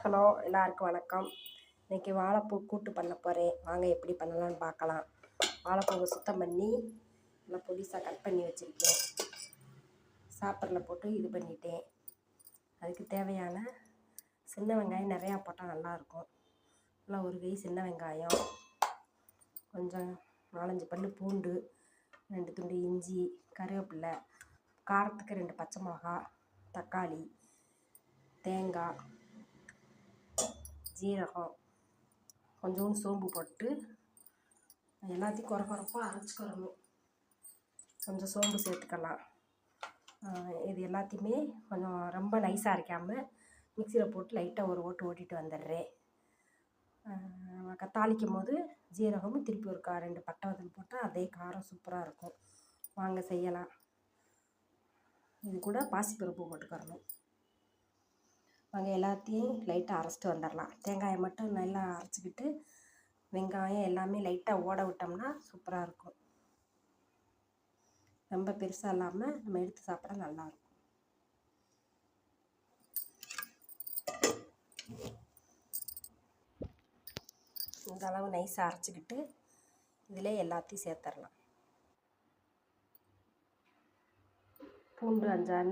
Hello, எல்லாருக்கும் வணக்கம். இன்றைக்கி வாழைப்பூ கூட்டு பண்ண போகிறேன். வாங்க எப்படி பண்ணலான்னு பார்க்கலாம். வாழைப்பூவை சுத்தம் பண்ணி நல்லா பொடிசாக கட் பண்ணி வச்சுருக்கேன். சாப்பரில் போட்டு இது பண்ணிட்டேன். அதுக்கு தேவையான சின்ன வெங்காயம் நிறையா போட்டால் நல்லாயிருக்கும். நல்லா ஒரு கை சின்ன வெங்காயம், கொஞ்சம் 4-5 பல் பூண்டு, 2 துண்டு இஞ்சி, கருவேப்பிலை, காரத்துக்கு 2 பச்சை மிளகா, தக்காளி, தேங்காய், ஜீரகம், கொஞ்சோண்டு சோம்பு போட்டு எல்லாத்தையும் குறப்பாக அரைச்சிக்கிறணும். கொஞ்சம் சோம்பு சேர்த்துக்கலாம். இது எல்லாத்தையுமே கொஞ்சம் ரொம்ப நைஸாக அரைக்காமல் மிக்சியில் போட்டு லைட்டாக ஒரு ஓட்டிட்டு வந்துடுறேன். தாளிக்கும் போது ஜீரகமும் திருப்பி ஒரு 2 பட்டை வத்தல் போட்டால் அதே காரம் சூப்பராக இருக்கும். வாங்க செய்யலாம். இது கூட பாசிப்பருப்பு போட்டுக்கிறணும். வாங்க எல்லாத்தையும் லைட்டாக அரைச்சிட்டு வந்துடலாம். தேங்காயை மட்டும் நல்லா அரைச்சிக்கிட்டு வெங்காயம் எல்லாமே லைட்டாக ஓட விட்டோம்னா சூப்பராக இருக்கும். ரொம்ப பெருசாக இல்லாமல் நம்ம எடுத்து சாப்பிட நல்லாயிருக்கும். இந்த அளவு நைஸாக அரைச்சிக்கிட்டு இதில் எல்லாத்தையும் சேர்த்துடலாம். பூண்டு 5-6,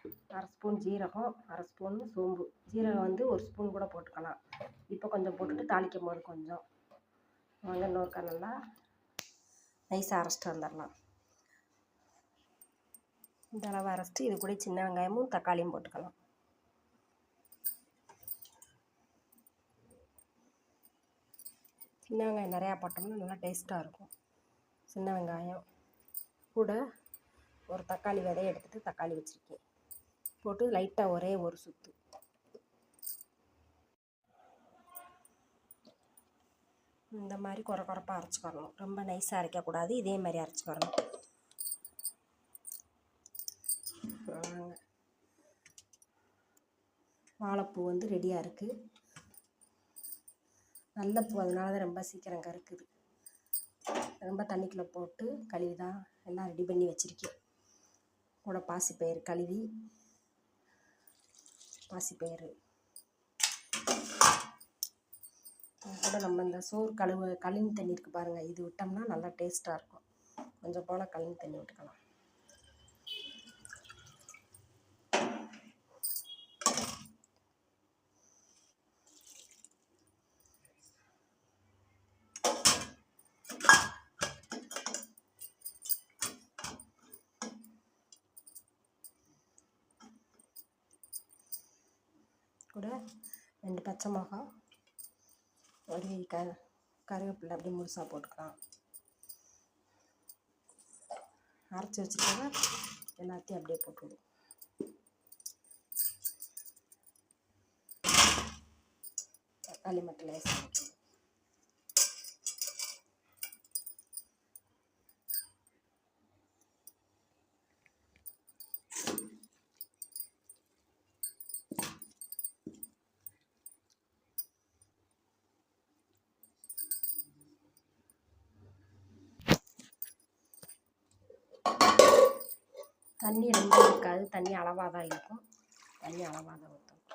1/2 ஸ்பூன் ஜீரகம், 1/2 ஸ்பூன் சோம்பு. ஜீரகம் 1 ஸ்பூன் கூட போட்டுக்கலாம். இப்போ கொஞ்சம் போட்டுட்டு தாளிக்கும் போது கொஞ்சம் வாங்க இன்னொருக்கா நல்லா நைஸாக அரைச்சிட்டு வந்துடலாம். இந்த அளவு அரைச்சிட்டு இது கூட சின்ன வெங்காயமும் தக்காளியும் போட்டுக்கலாம். சின்ன வெங்காயம் நிறையா போட்டோம்னா நல்லா டேஸ்ட்டாக இருக்கும். சின்ன வெங்காயம் கூட ஒரு தக்காளி விதையை எடுத்துகிட்டு தக்காளி வச்சுருக்கேன். போட்டு லைட்டாக ஒரே ஒரு சுற்று இந்த மாதிரி குறப்பாக அரைச்சிக்கிறணும். ரொம்ப நைஸாக அரைக்கக்கூடாது. இதே மாதிரி அரைச்சிக்கிறணும். வாழைப்பூ ரெடியாக இருக்குது. நல்ல பூ, அதனால தான் ரொம்ப சீக்கிரம் கருக்குது. ரொம்ப தண்ணிக்குள்ளே போட்டு கழுவி தான் எல்லாம் ரெடி பண்ணி வச்சுருக்கேன். கூட பாசிப்பயிறு கழுவி, பாசிப்பயிறு கூட நம்ம இந்த சோறு கழுவி தண்ணி இருக்குது பாருங்கள், இது விட்டோம்னா நல்லா டேஸ்ட்டாக இருக்கும். கொஞ்சம் போல் கழுவி தண்ணி விட்டுக்கலாம். கூட 2 பச்சை மிளகா, ஒரு கருவேப்பிலை அப்படி முழுசாக போட்டுக்கலாம். அரைச்சி வச்சுட்டா எல்லாத்தையும் அப்படியே போட்டுவிடும். தக்காளி மட்டும் லேசாக போட்டுவிடும். தண்ணி ரொம்ப இருக்காது. தண்ணி அளவாக தான் இருக்கும். தண்ணி அளவாக தான் ஊற்றணும்.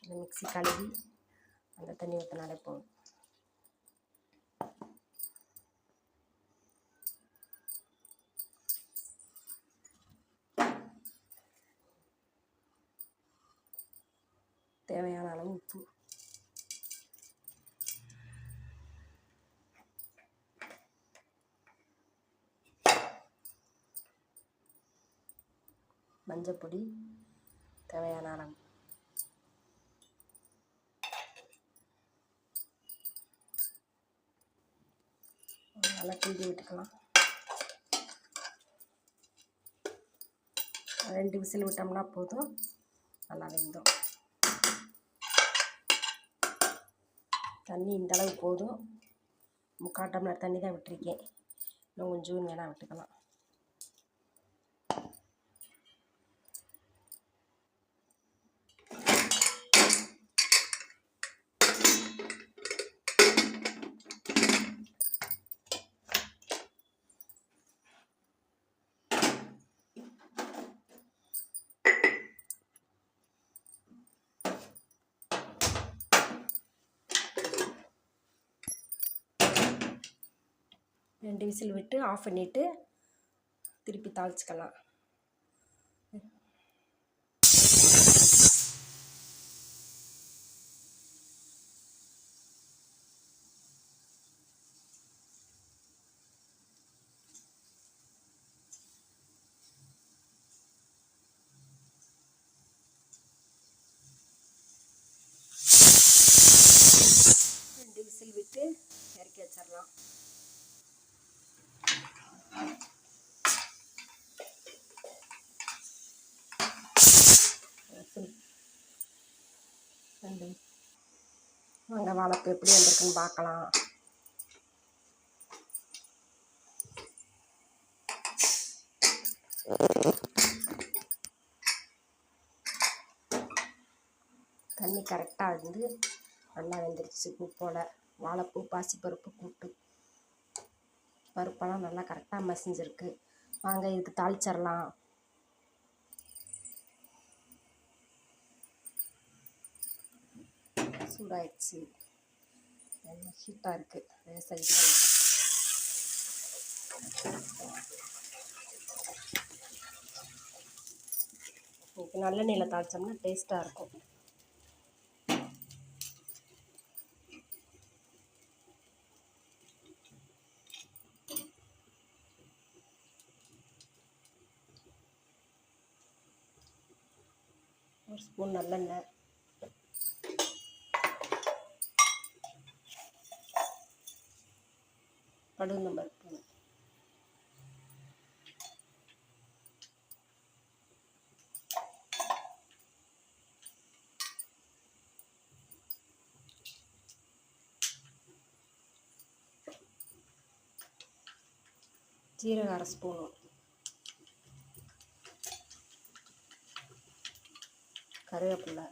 இந்த மிக்ஸி கழுவி அந்த தண்ணி ஊற்றினாலே போதும். தேவையான அளவு உப்பு, மஞ்சப்பொடி தேவையான அளவு, நல்லா கிண்டி விட்டுக்கலாம். 2 விசில் விட்டோம்னா போதும், நல்லா வெந்துடும். தண்ணி இந்தளவு போதும். 3/4 டம்ளர் தண்ணி தான் விட்டுருக்கேன். இன்னும் கொஞ்சம் வேணால் விட்டுக்கலாம். 2 விசில் விட்டு ஆஃப் பண்ணிவிட்டு திருப்பி தாளிச்சிக்கலாம். விசில் விட்டு இறக்கி வச்சிடலாம். வாங்க வாழைப்பூ எப்படி வந்திருக்குன்னு பார்க்கலாம். தண்ணி கரெக்டாக இருந்து நல்லா வெந்துருச்சு. உப்போட வாழைப்பூ பாசிப்பருப்பு கூட்டு பருப்பெல்லாம் நல்லா கரெக்டாக மசிஞ்சிருக்கு. வாங்க இதுக்கு தாளிச்சிடலாம். சூடாயிடுச்சு, ஹீட்டாக இருக்குது. சைடு நல்லெண்ணெயில் தாளித்தோம்னா டேஸ்ட்டாக இருக்கும். ஒரு ஸ்பூன் நல்லெண்ணெய், கடுகு பருப்பு, ஜீரகம் 1/2 ஸ்பூனு, கருவேப்பிலை,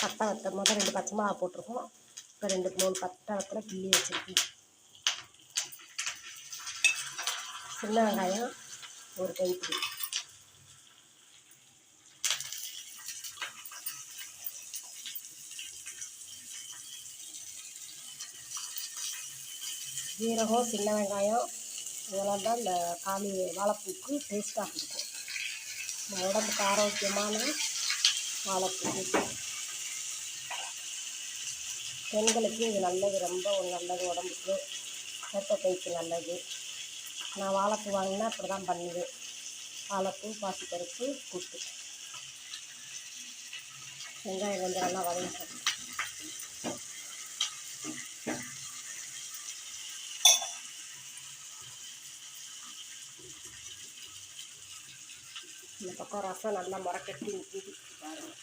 பட்டை வத்தல். முதல் 2 பச்சை மிளகா போட்டிருக்கோம். இப்போ 2-3 பட்டை வத்தலை கிள்ளி வச்சுருக்கேன். சின்ன வெங்காயம் 1 கைப்பிடி, ஜீரகம், சின்ன வெங்காயம் இதெல்லாம் தான் இந்த வாழைப்பூக்கு டேஸ்ட்டாக இருக்கும். உடம்புக்கு ஆரோக்கியமான வாழைப்பூ. பெண்களுக்கு இது நல்லது, ரொம்ப நல்லது உடம்புக்கு, ரத்தப்பைக்கு நல்லது. நான் வாழைப்பூ வாங்கினா அப்படி தான் பண்ணுவேன். வாழைப்பூ பாசிப்பருப்பு கூட்டு. வெங்காயம் கொஞ்சம் நல்லா வதங்கிக்கணும். இந்த பக்கம் ரசம் நல்லா முறக்கட்டி நிற்கிது பாருங்கள்.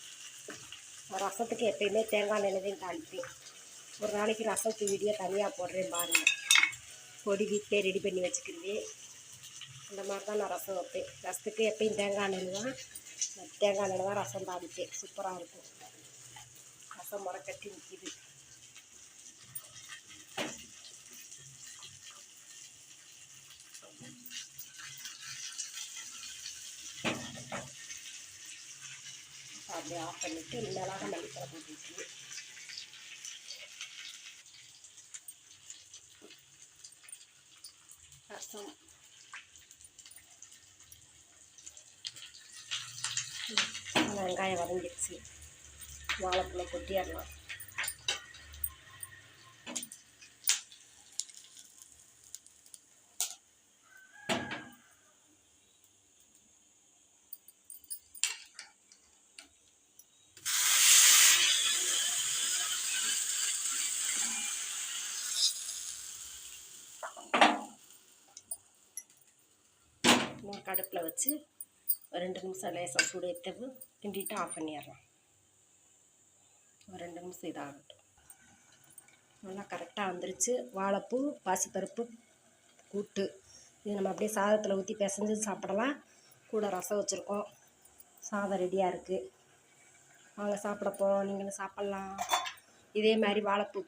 ரசத்துக்கு எப்பயுமே தேங்காய் எண்ணெய் தாளிப்பேன். ஒரு நாளைக்கு ரசத்துக்கு வீடியோ தனியாக போடுறேன் பாருங்கள். பொடி வீட்டிலே ரெடி பண்ணி வச்சுக்கிருவேன். இந்த மாதிரி தான் நான் ரசம் வைப்பேன். ரசத்துக்கு எப்பயும் தேங்காய் எண்ணெய் தான் ரசம் தாளிப்பேன். சூப்பராக இருக்கும். ரசம் முறக்கட்டி நிற்கிது. அப்படியே ஆஃப் பண்ணிவிட்டு மிளகாய் மல்லித்தலை போட்டு ரசம் வெங்காயம் வதங்கிடுச்சு. வாழைப்பூவை கொட்டிடலாம். கடுப்பில் வச்சு ஒரு 2 நிமிஷம் லேசாக சூடு எடுத்து கிண்டிட்டு ஆஃப் பண்ணிடலாம். ஒரு 2 நிமிஷம் இதாகட்டும். நல்லா கரெக்டாக வந்துருச்சு. வாழைப்பூ பாசிப்பருப்பு கூட்டு இது நம்ம அப்படியே சாதத்தில் ஊற்றி பிசைஞ்சு சாப்பிடலாம். கூட ரசம் வச்சுருக்கோம். சாதம் ரெடியாக இருக்குது. வாங்க சாப்பிட போகிறோம். நீங்களும் சாப்பிட்லாம். இதே மாதிரி வாழைப்பூ